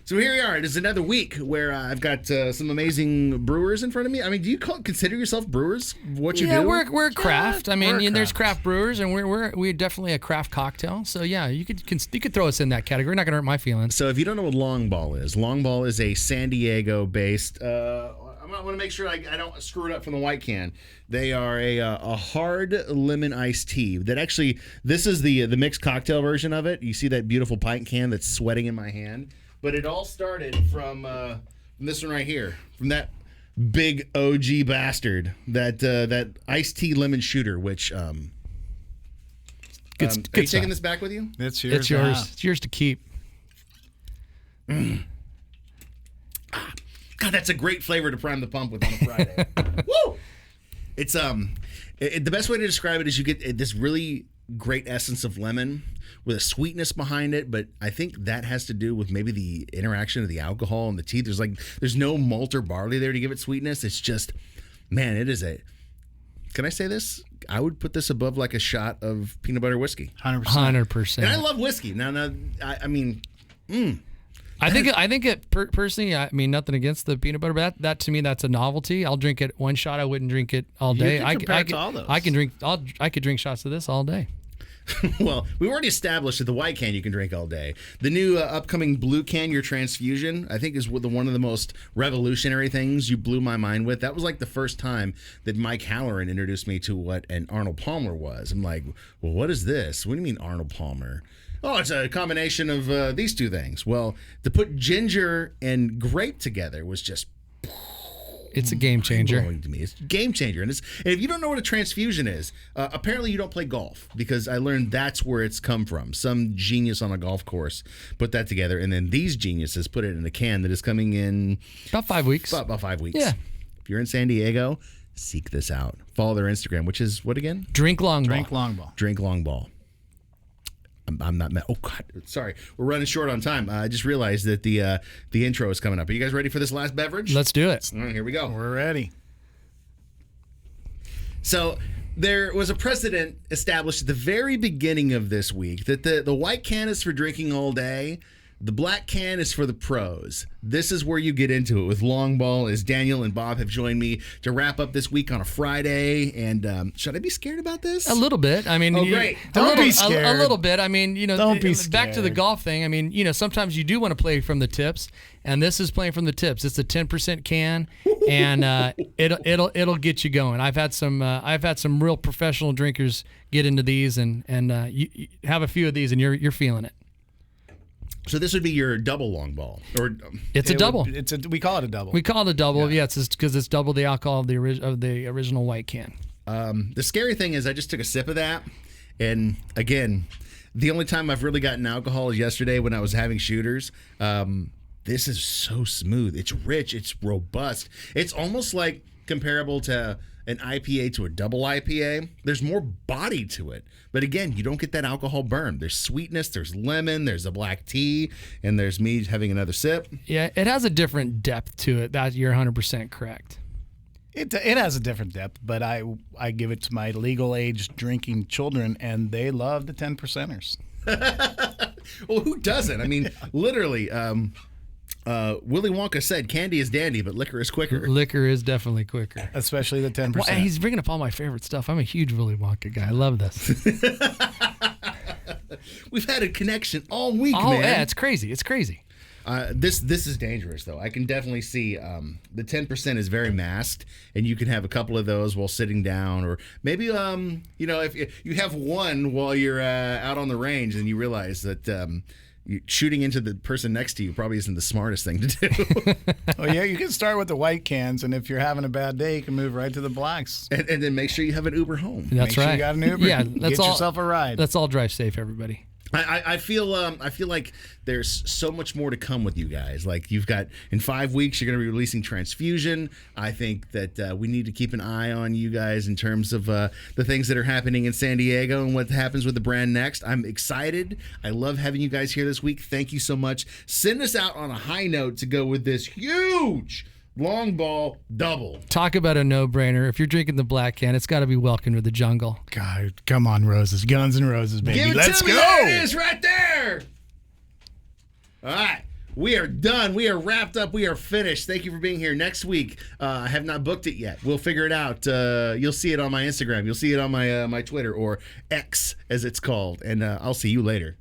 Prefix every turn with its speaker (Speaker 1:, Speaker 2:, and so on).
Speaker 1: So here we are. It is another week where I've got some amazing brewers in front of me. I mean, do you consider yourself brewers? What you do?
Speaker 2: Yeah, we're craft.
Speaker 1: Yeah,
Speaker 2: I mean, there's craft brewers, and we're definitely a craft cocktail. So yeah, you could throw us in that category. Not gonna hurt my feelings.
Speaker 1: So if you don't know what Longball is a San Diego-based. I want to make sure I don't screw it up from the white can. They are a hard lemon iced tea. That actually, this is the mixed cocktail version of it. You see that beautiful pint can that's sweating in my hand. But it all started from this one right here, from that big OG bastard, that iced tea lemon shooter. Which are you taking this back with you?
Speaker 3: It's yours.
Speaker 2: It's yours. It's yours to keep.
Speaker 1: God, that's a great flavor to prime the pump with on a Friday. Woo! It's the best way to describe it is you get this really great essence of lemon with a sweetness behind it, but I think that has to do with maybe the interaction of the alcohol and the tea. There's no malt or barley there to give it sweetness. It's just, man, it is can I say this? I would put this above like a shot of peanut butter whiskey.
Speaker 2: 100%.
Speaker 1: And I love whiskey. Now, I mean,
Speaker 2: I think it personally. I mean, nothing against the peanut butter, but that to me, that's a novelty. I'll drink it one shot. I wouldn't drink it all day.
Speaker 3: You compare it to all those.
Speaker 2: I could drink shots of this all day.
Speaker 1: Well, we've already established that the white can you can drink all day. The new upcoming blue can, your transfusion, I think is one of the most revolutionary things you blew my mind with. That was like the first time that Mike Halloran introduced me to what an Arnold Palmer was. I'm like, well, what is this? What do you mean Arnold Palmer? Oh, it's a combination of these two things. Well, to put ginger and grape together was just...
Speaker 2: It's a game changer.
Speaker 1: To me. It's a game changer. And if you don't know what a transfusion is, apparently you don't play golf, because I learned that's where it's come from. Some genius on a golf course put that together, and then these geniuses put it in a can that is coming in...
Speaker 2: About 5 weeks.
Speaker 1: About 5 weeks.
Speaker 2: Yeah.
Speaker 1: If you're in San Diego, seek this out. Follow their Instagram, which is what again?
Speaker 2: Drink Longball.
Speaker 1: Drink Longball. I'm not. Oh God, sorry. We're running short on time. I just realized that the intro is coming up. Are you guys ready for this last beverage?
Speaker 2: Let's do it.
Speaker 1: All right, here we go.
Speaker 3: We're ready.
Speaker 1: So there was a precedent established at the very beginning of this week that the white can is for drinking all day. The black can is for the pros. This is where you get into it with Longball, as Daniel and Bob have joined me to wrap up this week on a Friday. And should I be scared about this?
Speaker 2: A little bit. I mean,
Speaker 1: great.
Speaker 3: Don't be scared.
Speaker 2: A little bit. I mean,
Speaker 3: Don't be
Speaker 2: back to the
Speaker 3: scared.
Speaker 2: golf thing. I mean, sometimes you do want to play from the tips, and this is playing from the tips. It's a 10% can, and it'll get you going. I've had some real professional drinkers get into these, and you have a few of these, and you're feeling it.
Speaker 1: So this would be your double Longball, or
Speaker 2: It's a double.
Speaker 3: We call it a double.
Speaker 2: We call it a double. Yeah, it's because it's double the alcohol of the original white can.
Speaker 1: The scary thing is I just took a sip of that, and again, the only time I've really gotten alcohol is yesterday when I was having shooters. This is so smooth. It's rich. It's robust. It's almost like comparable to an IPA to a double IPA. There's more body to it. But again, you don't get that alcohol burn. There's sweetness, there's lemon, there's a black tea, and there's me having another sip.
Speaker 2: Yeah, it has a different depth to it. That you're 100% correct.
Speaker 3: It has a different depth, but I give it to my legal age drinking children, and they love the 10%ers.
Speaker 1: Well, who doesn't? I mean, literally, Willy Wonka said candy is dandy, but liquor is quicker.
Speaker 2: Liquor is definitely quicker.
Speaker 3: Especially the 10%.
Speaker 2: Well, he's bringing up all my favorite stuff. I'm a huge Willy Wonka guy. I love this.
Speaker 1: We've had a connection all week, man.
Speaker 2: Oh, yeah, it's crazy. It's crazy.
Speaker 1: This is dangerous, though. I can definitely see the 10% is very masked, and you can have a couple of those while sitting down, or maybe if you have one while you're out on the range, and you realize that shooting into the person next to you probably isn't the smartest thing to do.
Speaker 3: Well, yeah, you can start with the white cans, and if you're having a bad day, you can move right to the blacks.
Speaker 1: And then make sure you have an Uber home.
Speaker 2: That's
Speaker 3: Make
Speaker 2: right.
Speaker 3: sure you got an Uber.
Speaker 2: Yeah,
Speaker 3: Get yourself a ride.
Speaker 2: Let's all drive safe, everybody.
Speaker 1: I feel like there's so much more to come with you guys. Like, you've got, in 5 weeks, you're going to be releasing Transfusion. I think that we need to keep an eye on you guys in terms of the things that are happening in San Diego and what happens with the brand next. I'm excited. I love having you guys here this week. Thank you so much. Send us out on a high note to go with this huge Longball double.
Speaker 2: Talk about a no-brainer. If you're drinking the black can, it's got to be Welcome to the Jungle.
Speaker 3: God, come on, Roses. Guns and Roses, baby.
Speaker 1: Give it
Speaker 3: Let's
Speaker 1: to me.
Speaker 3: go.
Speaker 1: There it is right there. All right. We are done. We are wrapped up. We are finished. Thank you for being here. Next week, I have not booked it yet. We'll figure it out. You'll see it on my Instagram. You'll see it on my my Twitter, or X as it's called. And I'll see you later.